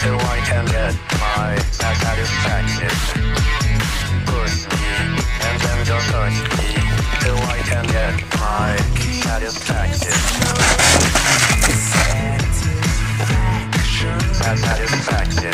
till I can get my satisfaction. Push me and then just touch me till I can get my satisfaction. Satisfaction.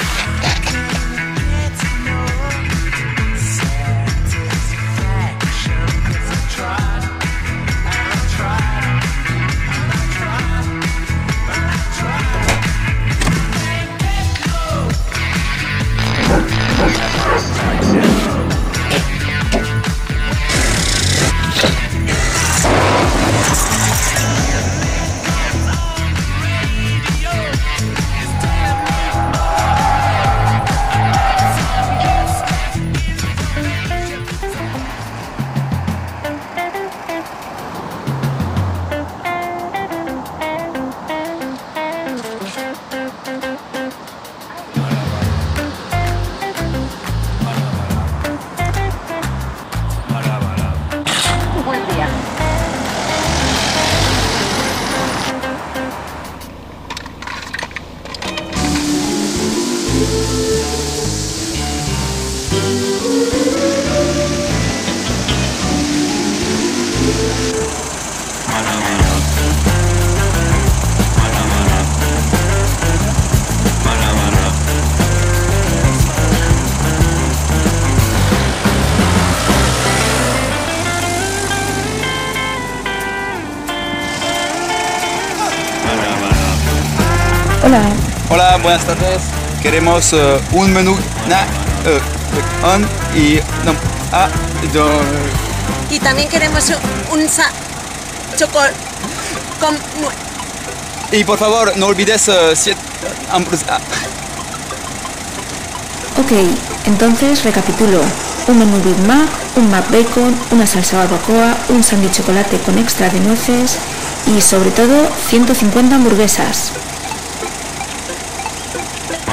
Hola. Hola, buenas tardes. Queremos un menú y también queremos un y por favor no olvides 7 hamburguesas. Ok, entonces recapitulo. Un menú Big Mac, un Mac Bacon, una salsa barbacoa, un sándwich chocolate con extra de nueces y sobre todo 150 hamburguesas.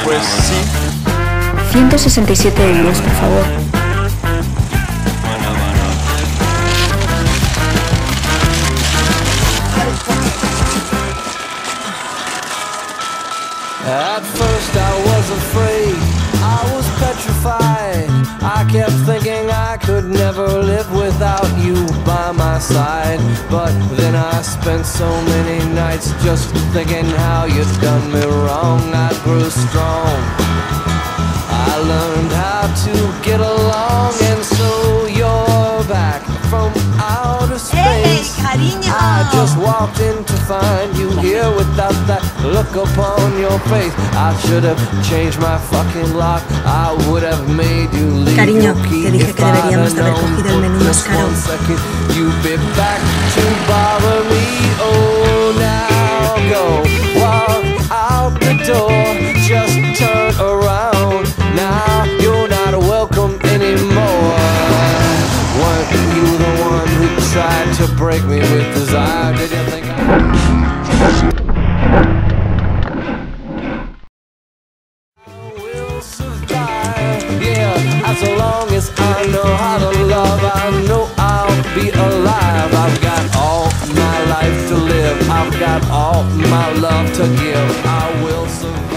Pues sí. 167 euros, por favor. At first I was afraid, I was petrified. I kept thinking I could never live without you by my side. But then I spent so many nights just thinking how you'd done me wrong. I grew strong, I learned how to get along. And so you're back from outer space. I just walked in to find you here without that look upon your face. I should have changed my fucking lock. I would have made you leave. Cariño, te dije que deberíamos de haber cogido el menú más caro. You'd be back to bother me. Oh, now go walk out the door. Just turn around. Now you're not welcome anymore. Weren't you the one who tried to break me with desire? Did you think I will survive? Yeah, as long as I know how to love, I know I'll be alive. I've got all my life to live, I've got all my love to give. I will survive.